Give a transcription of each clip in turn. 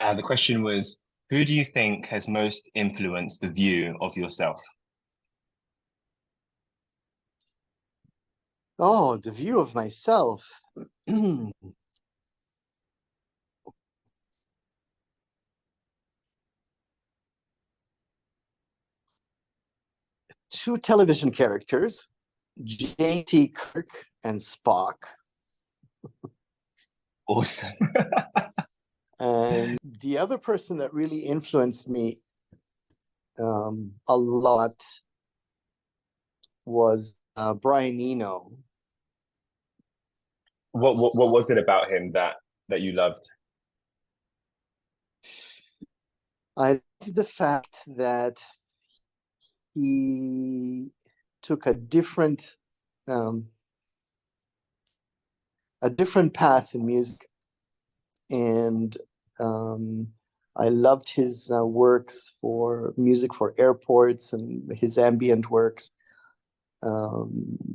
The question was, who do you think has most influenced the view of yourself? Oh, the view of myself. Two television characters, J.T. Kirk and Spock. Awesome. And the other person that really influenced me a lot was Brian Eno. What was it about him that you loved? I love the fact that he took um, a different path in music, and I loved his works for music for airports and his ambient works,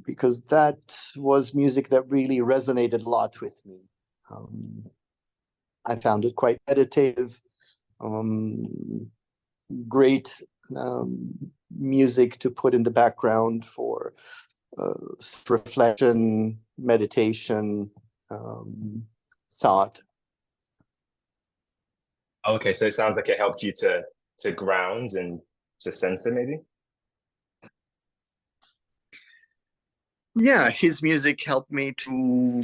because that was music that really resonated a lot with me. Um, I found it quite meditative, um, great music to put in the background for uh, reflection, meditation, thought. Okay, so it sounds like it helped you to ground and to center, maybe. Yeah, his music helped me to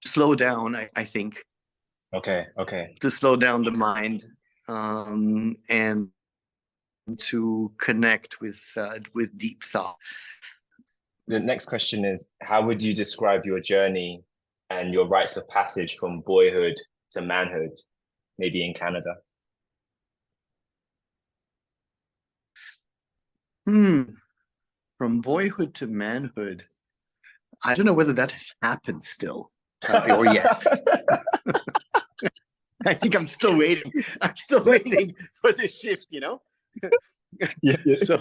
slow down, I think, Okay, okay. to slow down the mind, and to connect with deep thought. The next question is, how would you describe your journey and your rites of passage from boyhood to manhood, maybe in Canada? Hmm. From boyhood to manhood. I don't know whether that has happened still, or yet. I think I'm still waiting. I'm still waiting for the shift, you know? Yeah, yeah. So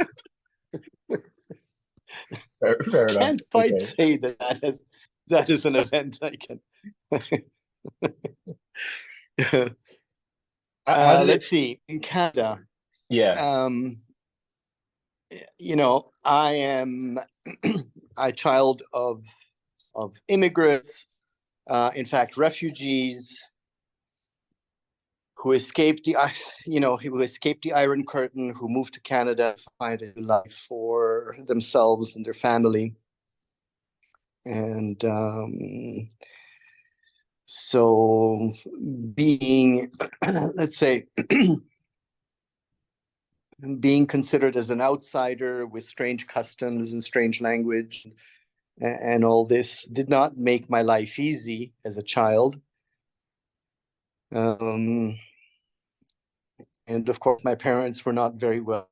Fair enough. can't quite Okay. say that is an event I can. How did it? Let's see. In Canada, Yeah. um, I am a child of immigrants, in fact, refugees who escaped who escaped the Iron Curtain, who moved to Canada to find a life for themselves and their family. And so being, let's say, being considered as an outsider with strange customs and strange language and all this did not make my life easy as a child. Um, and of course, my parents were not very well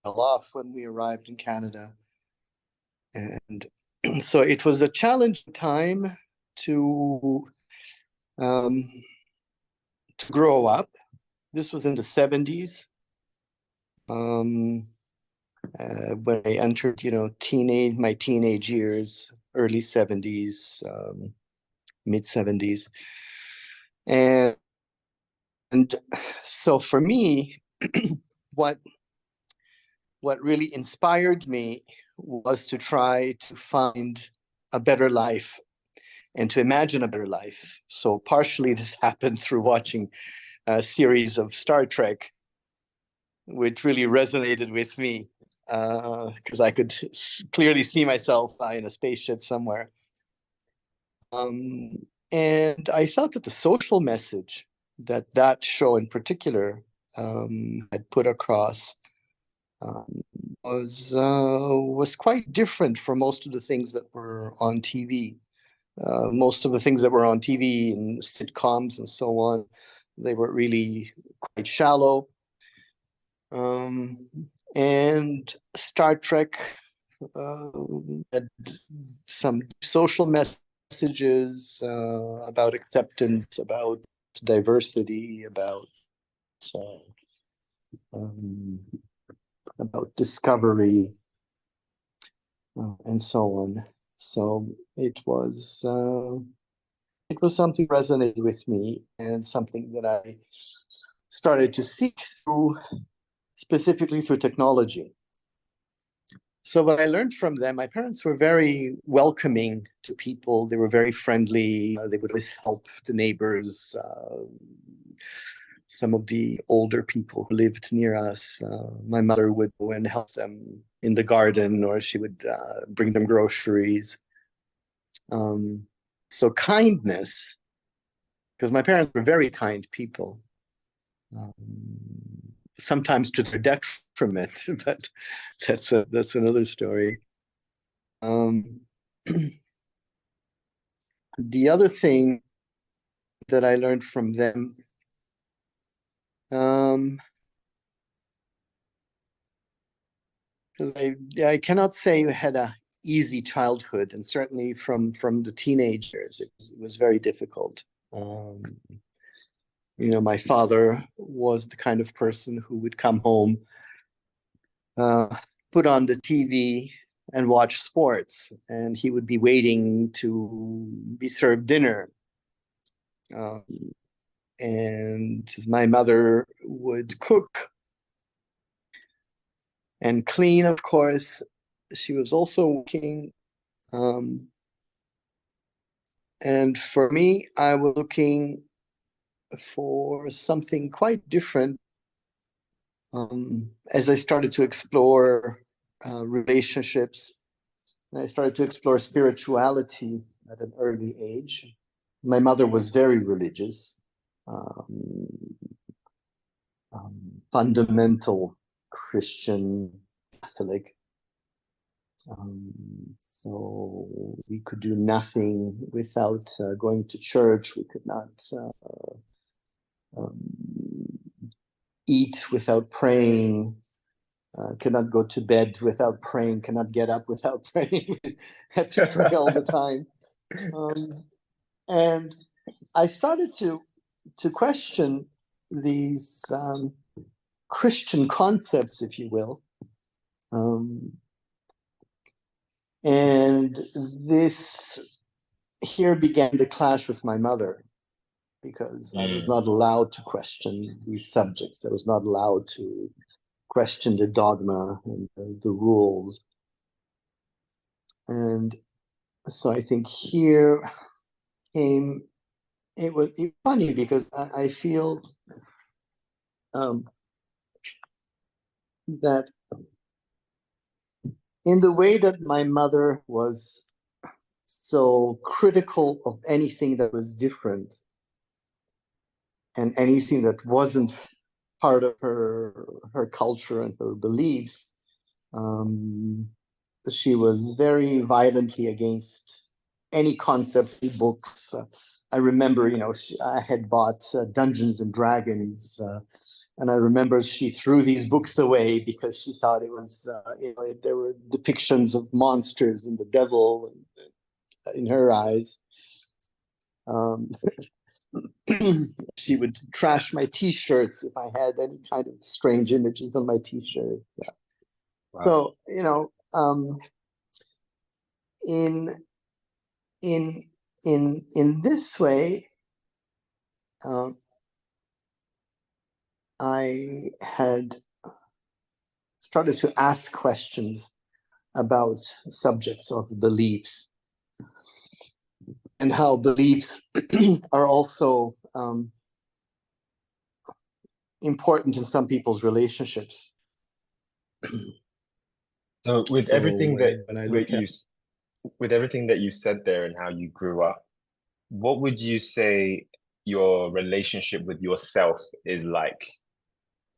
off when we arrived in Canada. And so it was a challenging time to um, to grow up. This was in the 70s, when I entered, my teenage years, early 70s, mid 70s. And so for me, what what really inspired me was to try to find a better life and to imagine a better life. So partially this happened through watching a series of Star Trek, which really resonated with me, because I could clearly see myself in a spaceship somewhere. And I thought that the social message that show in particular had put across, um, was quite different from most of the things that were on TV. Most of the things that were on TV and sitcoms and so on, they were really quite shallow. Um, and Star Trek uh, had some social messages about acceptance, about diversity, uh, um, about discovery, and so on. So it was it was something that resonated with me and something that I started to seek through, specifically through technology. So what I learned from them, my parents were very welcoming to people. They were very friendly. They would always help the neighbors, some of the older people who lived near us. My mother would go and help them in the garden, or she would bring them groceries. So kindness, because my parents were very kind people, sometimes to their detriment, but that's another story. The other thing that I learned from them, because I cannot say I had a easy childhood, and certainly from the teenage years, it was very difficult. My father was the kind of person who would come home, put on the TV and watch sports, and he would be waiting to be served dinner. And my mother would cook and clean, of course. She was also working. And for me, I was looking for something quite different as I started to explore relationships. And I started to explore spirituality at an early age. My mother was very religious, fundamental Christian Catholic. So we could do nothing without going to church. We could not eat without praying, cannot go to bed without praying, cannot get up without praying. Had to pray all the time. And I started to question these Christian concepts, if you will. And this here began the clash with my mother, because I was not allowed to question these subjects. I was not allowed to question the dogma and the rules. And so I think here came, it was funny because I feel that in the way that my mother was so critical of anything that was different and anything that wasn't part of her culture and her beliefs, she was very violently against any concept in books. I remember, I had bought Dungeons and Dragons, and I remember she threw these books away because she thought it was, there were depictions of monsters and the devil in her eyes. She would trash my T-shirts if I had any kind of strange images on my T-shirt. Yeah. Wow. So, in this way, I had started to ask questions about subjects of beliefs, and how beliefs are also important in some people's relationships. So with everything that you said there and how you grew up, what would you say your relationship with yourself is like?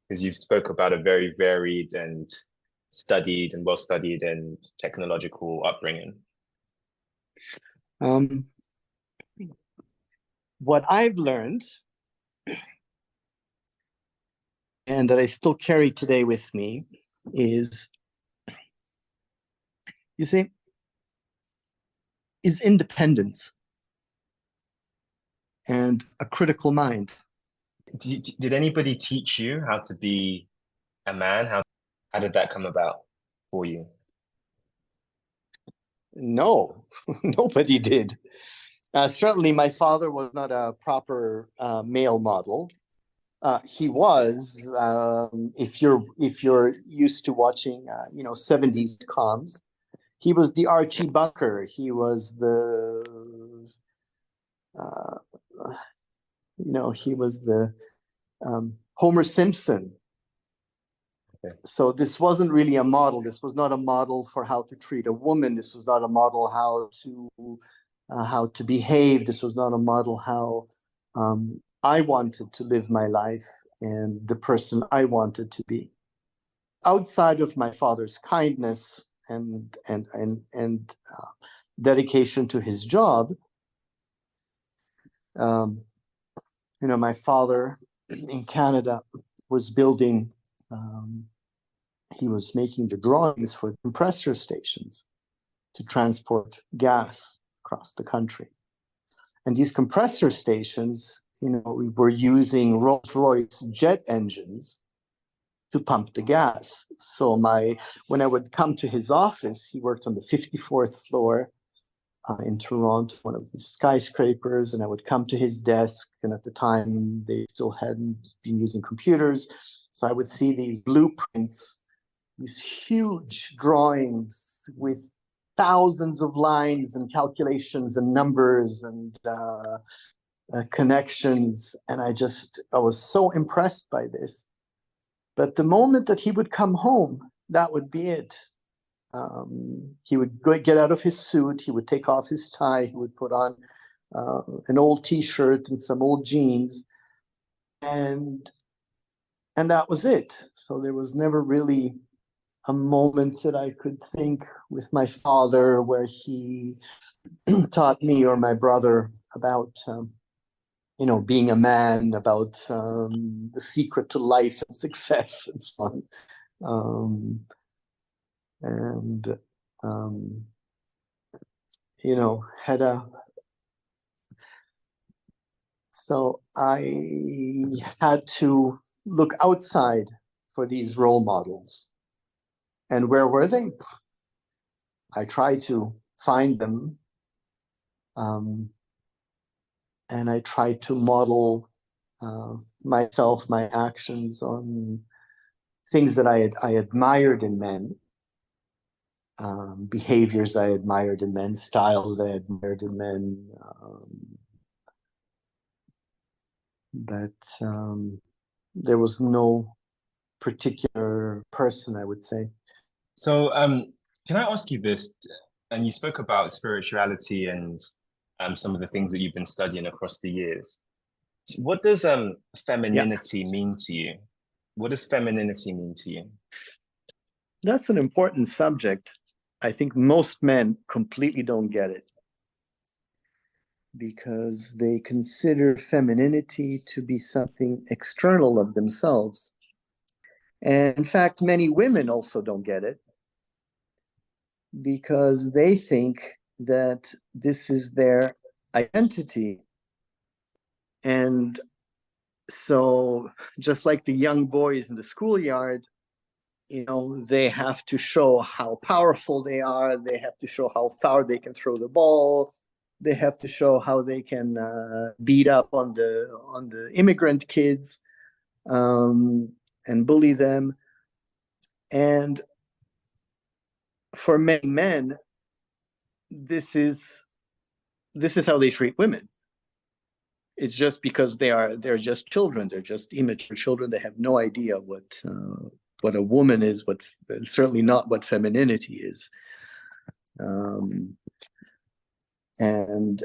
Because you spoke about a very varied and studied and well-studied and technological upbringing. What I've learned, and that I still carry today with me, is, you see, is independence and a critical mind. Did anybody teach you how to be a man? How did that come about for you? No, nobody did. Certainly, my father was not a proper male model. He was, if you're used to watching, 70s comms, he was the Archie Bunker. He was uh, the Homer Simpson. Okay. So this wasn't really a model. This was not a model for how to treat a woman. This was not a model how to behave. This was not a model how I wanted to live my life and the person I wanted to be. Outside of my father's kindness and dedication to his job, um, my father in Canada was building. He was making the drawings for compressor stations to transport gas across the country. And these compressor stations, we were using Rolls-Royce jet engines to pump the gas. So when I would come to his office, he worked on the 54th floor in Toronto, one of these skyscrapers, and I would come to his desk, and at the time they still hadn't been using computers. So I would see these blueprints, these huge drawings with thousands of lines and calculations and numbers and connections. And I was so impressed by this. But the moment that he would come home, that would be it. He would get out of his suit, he would take off his tie, he would put on an old t-shirt and some old jeans, and that was it. So there was never really a moment that I could think with my father where he taught me or my brother about being a man, about the secret to life and success and so on. And had a so I had to look outside for these role models. And where were they? I tried to find them, and I tried to model myself, my actions on things that I admired in men, behaviors I admired in men, styles I admired in men. But there was no particular person, I would say. So, can I ask you this? And you spoke about spirituality and some of the things that you've been studying across the years. What does Yeah, femininity mean to you? What does femininity mean to you? that's an important subject. I think most men completely don't get it because they consider femininity to be something external of themselves. And in fact, many women also don't get it because they think that this is their identity. And so, just like the young boys in the schoolyard, they have to show how powerful they are. They have to show how far they can throw the ball. They have to show how they can beat up on the immigrant kids and bully them. And for many men, this is how they treat women. It's just because they're just children. They're just immature children. They have no idea what a woman is. What certainly not what femininity is. And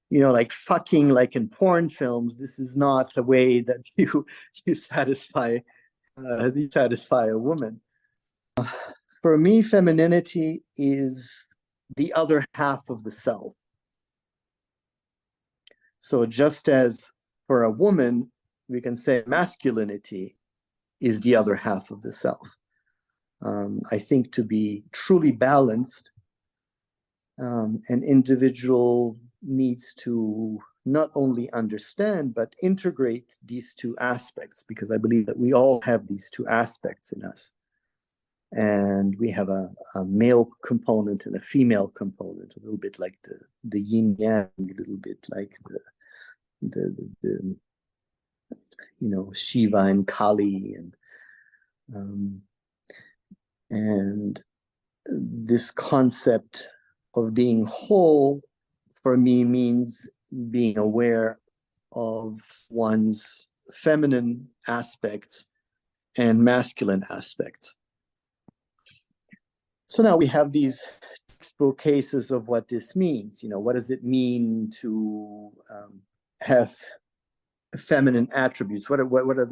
like fucking, like in porn films, this is not a way that you satisfy a woman. For me, femininity is the other half of the self. So just as for a woman, we can say masculinity is the other half of the self. I think to be truly balanced, an individual needs to not only understand, but integrate these two aspects, because I believe that we all have these two aspects in us. And we have a male component and a female component, a little bit like the yin yang, a little bit like the Shiva and Kali, and this concept of being whole for me means being aware of one's feminine aspects and masculine aspects. So now we have these textbook cases of what this means. What does it mean to have feminine attributes? What are